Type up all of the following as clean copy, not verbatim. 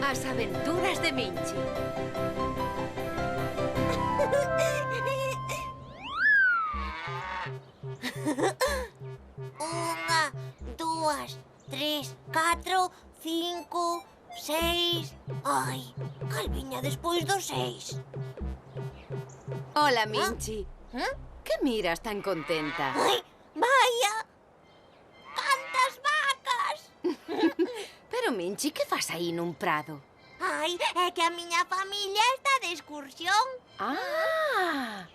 As aventuras de Minchi. Unha, dúas, tres, catro, cinco, seis... Ai, cal viña despois do seis? Hola, Minchi. Que miras tan contenta? Ai, vaya! Cantas vacas! Pero, Minchi, que fas aí nun prado? Ai, é que a miña familia está de excursión. Ah!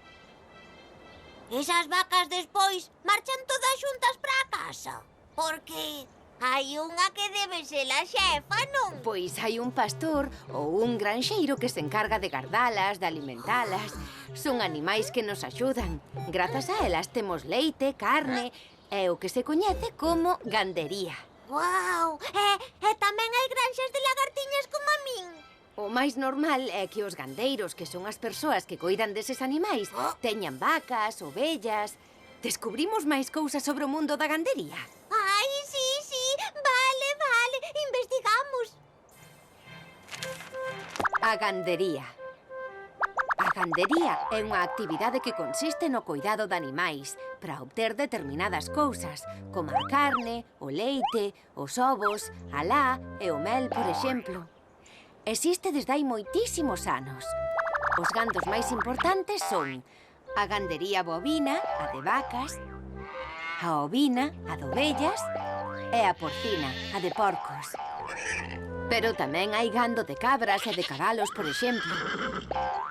Esas vacas despois marchan todas xuntas para casa. Porque hai unha que debe ser a xefa, non? Pois hai un pastor ou un granxeiro que se encarga de gardalas, de alimentalas. Son animais que nos axudan. Grazas a elas temos leite, carne e o que se coñece como gandería. Guau! E tamén hai granxas de lagartiñas como a min. O máis normal é que os gandeiros, que son as persoas que coidan deses animais, teñan vacas, ovellas... Descubrimos máis cousas sobre o mundo da gandería. Ai, sí, vale, investigamos. A gandería. A gandería é unha actividade que consiste no coidado de animais para obter determinadas cousas, como a carne, o leite, os ovos, a lá e o mel, por exemplo. Existe desde hai moitísimos anos. Os gandos máis importantes son a gandería bovina, a de vacas, a ovina, a de ovellas, e a porcina, a de porcos. Pero tamén hai gando de cabras e de cabalos, por exemplo.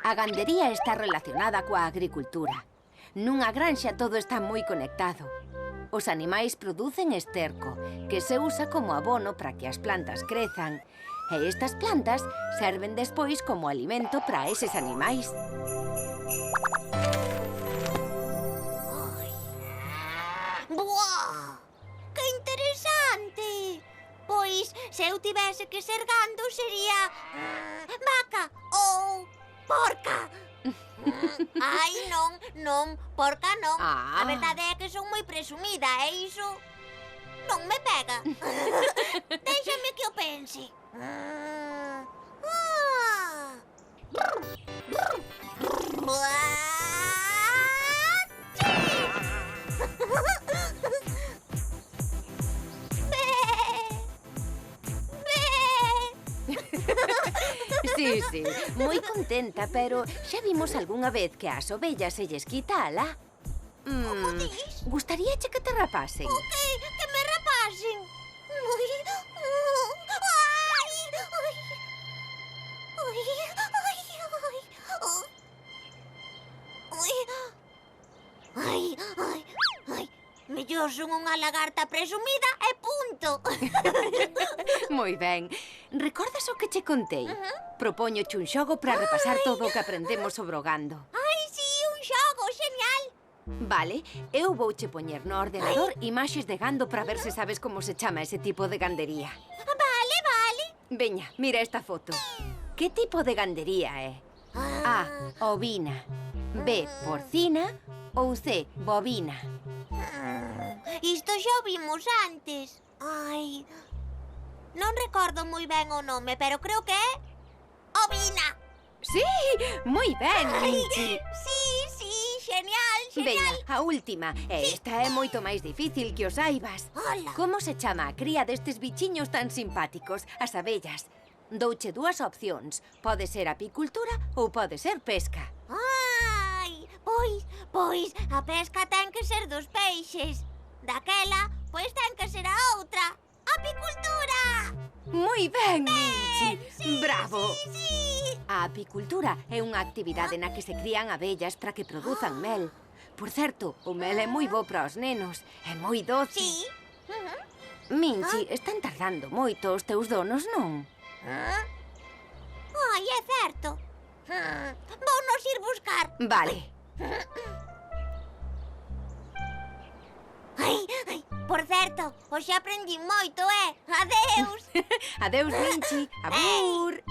A gandería está relacionada coa agricultura. Nunha granxa todo está moi conectado. Os animais producen esterco, que se usa como abono para que as plantas crezan. E estas plantas serven despois como alimento para eses animais. Buah! Que interesante! Pois, se eu tivese que ser gando, sería... vaca ou porca. Ai, non, porca non. A verdade é que son moi presumida e iso non me pega. Déixame que o pense. Sí, moi contenta, pero xa vimos algunha vez que ás ovellas se lles quita a lá. Como dis? Gustaríache que te rapasen? O que me rapasen? Ai, mellor son unha lagarta presumida e punto. Moi ben. Recordas o que che contei? Propóñoche un xogo para repasar todo o que aprendemos sobre o gando. Ai, sí, un xogo, genial. Vale, eu vouche poñer no ordenador imaxes de gando para ver se sabes como se chama ese tipo de gandería. Vale. Veña, mira esta foto. Que tipo de gandería é? A, ovina. B, porcina. Ou C, bovina. Isto xa o vimos antes. Ai, non recordo moi ben o nome, pero creo que é ovina. Sí, moi ben, Minchi. Sí, genial. Veña, a última. E esta é moito máis difícil que o saibas. Ola. Como se chama a cría destes bichiños tan simpáticos, as abellas? Douche dúas opcións. Pode ser apicultura ou pode ser pesca. Ai, pois, a pesca ten que ser dos peixes. Daquela, pois ten que ser a outra. Apicultura! Moi ben, Minchi. Bravo. Sí. A apicultura é unha actividade na que se crían abellas para que produzan mel. Por certo, o mel é moi bo para os nenos. É moi doce. Sí. Minchi, están tardando moito os teus donos, non? Ai, é certo. Vou nos ir buscar. Vale. Ai, por certo, hoxe aprendí moito, Adeus. Adeus, Minchi. Abur.